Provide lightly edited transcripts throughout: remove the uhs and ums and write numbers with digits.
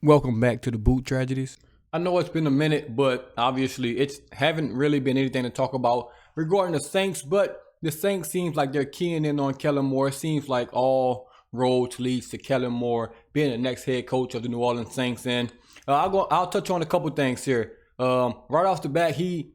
Welcome back to the Boot Tragedies. I know it's been a minute, but obviously it's haven't really been anything to talk about regarding the Saints, but the Saints seems like they're keying in on Kellen Moore. It seems like all roads leads to Kellen Moore being the next head coach of the New Orleans Saints. And I'll touch on a couple things here. Right off the bat, he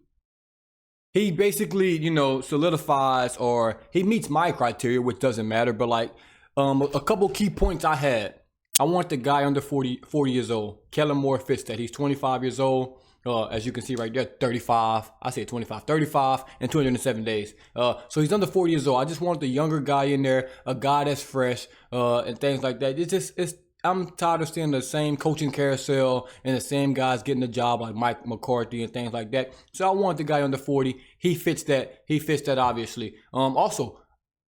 basically, solidifies, or he meets my criteria, which doesn't matter, but like a couple key points I had. I want the guy under 40 years old. Kellen Moore fits that. He's 25 years old. As you can see right there, 35. I say 25, 35 and 207 days. So he's under 40 years old. I just want the younger guy in there, a guy that's fresh, and things like that. I'm tired of seeing the same coaching carousel and the same guys getting the job like Mike McCarthy and things like that. So I want the guy under 40. He fits that. He fits that, obviously. Also,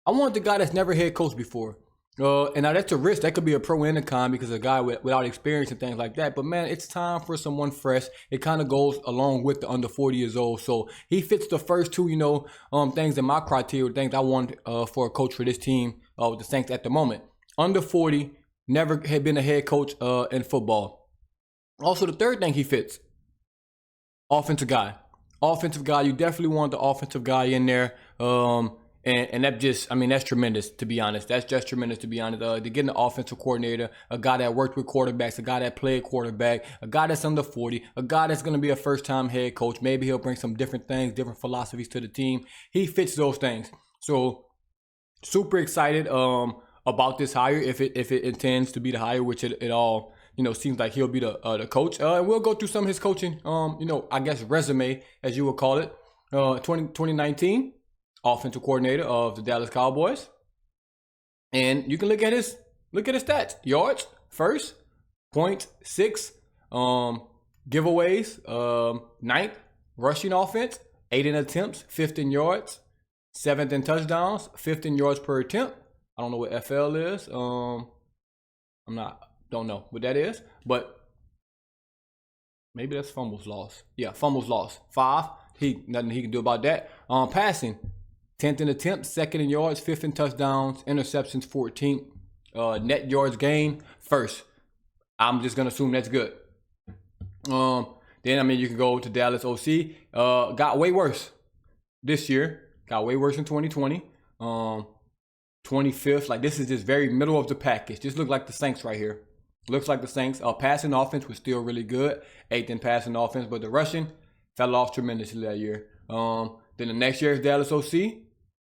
I want the guy that's never head coach before. And now that's a risk. That could be a pro and a con because a guy without experience and things like that. But man, it's time for someone fresh. It kind of goes along with the under 40 years old. So he fits the first two, things in my criteria, things I want for a coach for this team with the Saints at the moment. Under 40, never had been a head coach in football. Also, the third thing he fits, offensive guy. Offensive guy, you definitely want the offensive guy in there. And that's tremendous, to be honest. That's just tremendous, to be honest. To get an offensive coordinator, a guy that worked with quarterbacks, a guy that played quarterback, a guy that's under 40, a guy that's going to be a first-time head coach. Maybe he'll bring some different things, different philosophies to the team. He fits those things. So, super excited about this hire, if it intends to be the hire, which it all, seems like he'll be the coach. And we'll go through some of his coaching, resume, as you would call it. 2019. Offensive coordinator of the Dallas Cowboys. And you can look at his stats. Yards, first, points, 6, giveaways, 9th, rushing offense, 8 in attempts, 5th in yards, 7th in touchdowns, 5th in yards per attempt. I don't know what FL is. Don't know what that is, but maybe that's fumbles lost. Yeah, fumbles lost. 5. Nothing he can do about that. Passing. 10th in attempts, 2nd in yards, 5th in touchdowns, interceptions 14th, net yards gained 1st. I'm just going to assume that's good. Then, you can go to Dallas OC. Got way worse this year. Got way worse in 2020. 25th. Like, this is just very middle of the package. Just look like the Saints right here. Looks like the Saints. Passing offense was still really good. 8th in passing offense, but the rushing fell off tremendously that year. Then the next year is Dallas OC.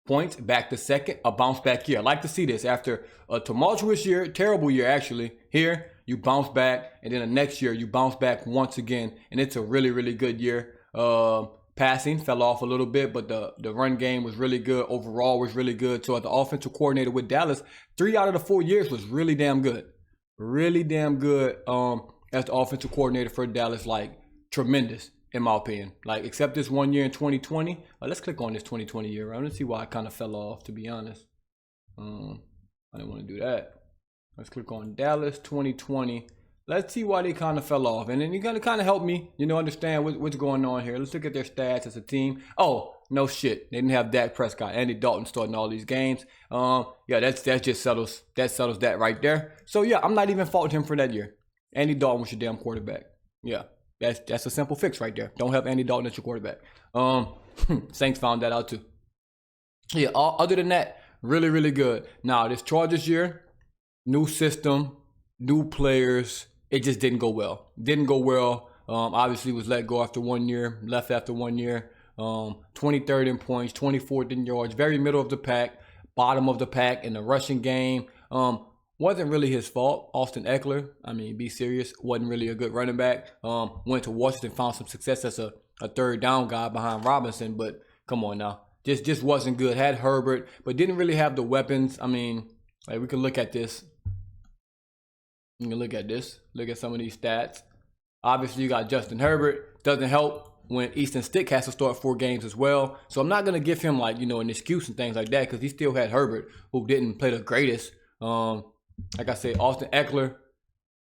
Points back to 2nd, a bounce back year. I like to see this after a tumultuous year, terrible year actually. Here, you bounce back, and then the next year, you bounce back once again, and it's a really, really good year. Passing fell off a little bit, but the run game was really good. Overall was really good. So as the offensive coordinator with Dallas, 3 out of the 4 years was really damn good. Really damn good as the offensive coordinator for Dallas, like tremendous. In my opinion, like except this 1 year in 2020. Let's click on this 2020 year. I want to see why it kind of fell off, to be honest. I didn't want to do that. Let's click on Dallas 2020. Let's see why they kind of fell off. And then you're going to kind of help me, understand what's going on here. Let's look at their stats as a team. Oh, no shit. They didn't have Dak Prescott. Andy Dalton starting all these games. That just settles that right there. So, yeah, I'm not even faulting him for that year. Andy Dalton was your damn quarterback. Yeah. That's a simple fix right there. Don't have Andy Dalton as your quarterback. Saints found that out too. Yeah, other than that, really, really good. Now, this Chargers year, new system, new players. It just didn't go well. Obviously was let go after 1 year, left after 1 year. 23rd in points, 24th in yards, very middle of the pack, bottom of the pack in the rushing game. Wasn't really his fault. Austin Eckler, be serious, wasn't really a good running back. Went to Washington, found some success as a third down guy behind Robinson, but come on now. Just wasn't good. Had Herbert, but didn't really have the weapons. We can look at this. You can look at this. Look at some of these stats. Obviously, you got Justin Herbert. Doesn't help when Easton Stick has to start 4 games as well. So I'm not going to give him, an excuse and things like that because he still had Herbert, who didn't play the greatest. Like I said, Austin Eckler,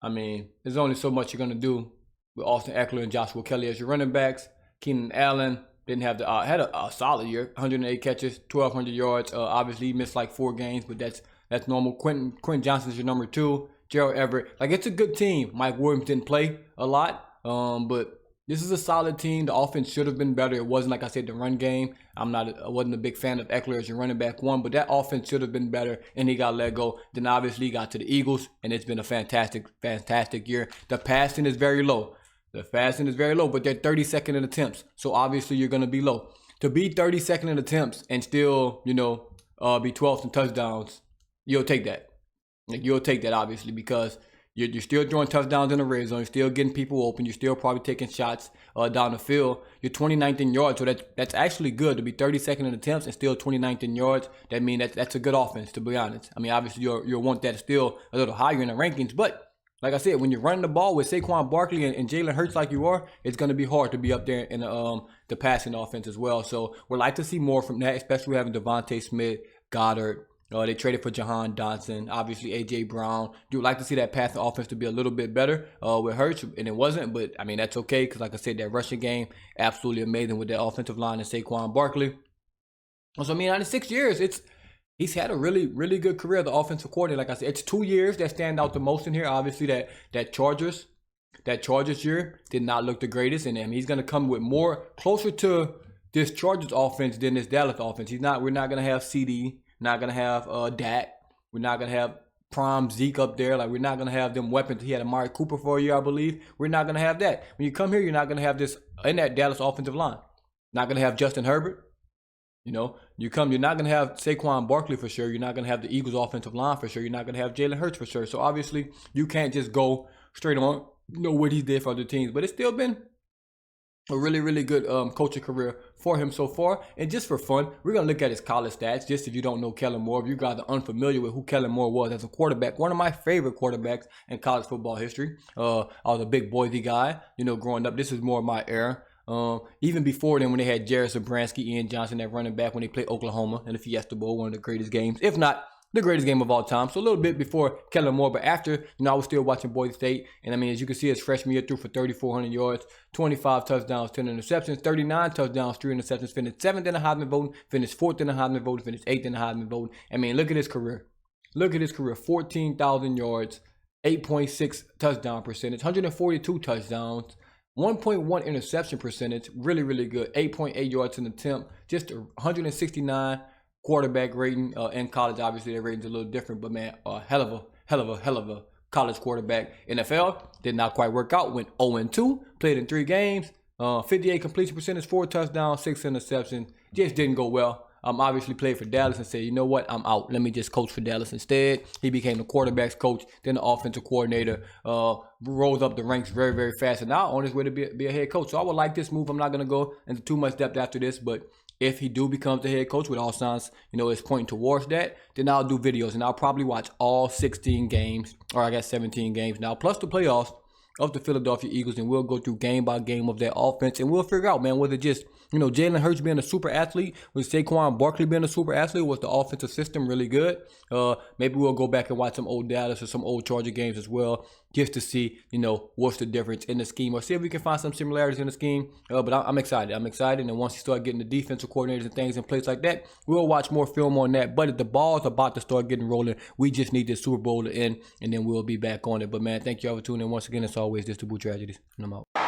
there's only so much you're going to do with Austin Eckler and Joshua Kelly as your running backs. Keenan Allen didn't have had a solid year, 108 catches, 1,200 yards. Obviously, he missed 4 games, but that's normal. Quentin Johnson's your number 2. Gerald Everett. Like, it's a good team. Mike Williams didn't play a lot, but this is a solid team. The offense should have been better. It wasn't, like I said, the run game. I wasn't a big fan of Eckler as your running back one, but that offense should have been better, and he got let go. Then obviously he got to the Eagles, and it's been a fantastic year. The passing is very low. But they're 32nd in attempts, so obviously you're going to be low. To be 32nd in attempts and still, be 12th in touchdowns, you'll take that. You'll take that, obviously, because you're still throwing touchdowns in the red zone. You're still getting people open. You're still probably taking shots down the field. You're 29th in yards, so that's actually good to be 32nd in attempts and still 29th in yards. That means that's a good offense, to be honest. I mean, obviously you'll want that still a little higher in the rankings, but like I said, when you're running the ball with Saquon Barkley and Jalen Hurts like you are, it's going to be hard to be up there in the passing offense as well. So we'd like to see more from that, especially having Devontae Smith, Goddard. They traded for Jahan Dotson, obviously A.J. Brown. You would like to see that passing offense to be a little bit better with Hurts, and it wasn't. But, I mean, that's okay because, like I said, that rushing game, absolutely amazing with that offensive line and Saquon Barkley. So, I mean, out of 6 years, he's had a really, really good career as the offensive coordinator. Like I said, it's 2 years that stand out the most in here. Obviously, that Chargers year did not look the greatest, and he's going to come with more closer to this Chargers offense than this Dallas offense. We're not going to have CD. Not going to have Dak. We're not going to have prime Zeke up there. Like, we're not going to have them weapons. He had Amari Cooper for a year, I believe. We're not going to have that. When you come here, you're not going to have this in that Dallas offensive line. Not going to have Justin Herbert. You're not going to have Saquon Barkley for sure. You're not going to have the Eagles offensive line for sure. You're not going to have Jalen Hurts for sure. So, obviously, you can't just go straight on, what he did for other teams. But it's still been a really, really good coaching career for him so far. And just for fun, we're going to look at his college stats, just if you don't know Kellen Moore, if you guys are unfamiliar with who Kellen Moore was as a quarterback, one of my favorite quarterbacks in college football history. I was a big Boise guy, growing up. This is more my era. Even before then, when they had Jared Zabransky, Ian Johnson at running back, when they played Oklahoma in the Fiesta Bowl, one of the greatest games, if not the greatest game of all time. So a little bit before Kellen Moore, but after, I was still watching Boise State. And I mean, as you can see, his freshman year threw for 3,400 yards, 25 touchdowns, 10 interceptions, 39 touchdowns, 3 interceptions, finished 7th in the Heisman voting, finished 4th in the Heisman voting, finished 8th in the Heisman voting. I mean, look at his career. 14,000 yards, 8.6 touchdown percentage, 142 touchdowns, 1.1 interception percentage, really, really good. 8.8 yards in attempt, just 169 quarterback rating in college. Obviously, their rating's a little different, but man, hell of a college quarterback. NFL did not quite work out. Went 0-2, played in 3 games, 58 completion percentage, 4 touchdowns, 6 interceptions. Just didn't go well. Obviously played for Dallas and said, you know what, I'm out. Let me just coach for Dallas instead. He became the quarterback's coach, then the offensive coordinator, rose up the ranks very, very fast, and now on his way to be a head coach. So I would like this move. I'm not going to go into too much depth after this, but if he do become the head coach, with all signs, it's pointing towards that, then I'll do videos, and I'll probably watch all 16 games, or I guess 17 games now, plus the playoffs of the Philadelphia Eagles, and we'll go through game by game of their offense, and we'll figure out, man, was it just, Jalen Hurts being a super athlete, was Saquon Barkley being a super athlete, was the offensive system really good? Maybe we'll go back and watch some old Dallas or some old Charger games as well, just to see, what's the difference in the scheme, or see if we can find some similarities in the scheme. But I'm excited. And once you start getting the defensive coordinators and things in place like that, we'll watch more film on that. But if the ball's about to start getting rolling, we just need this Super Bowl to end, and then we'll be back on it. But man, thank you all for tuning in once again. As always, this is the Boo Tragedies, and I'm out.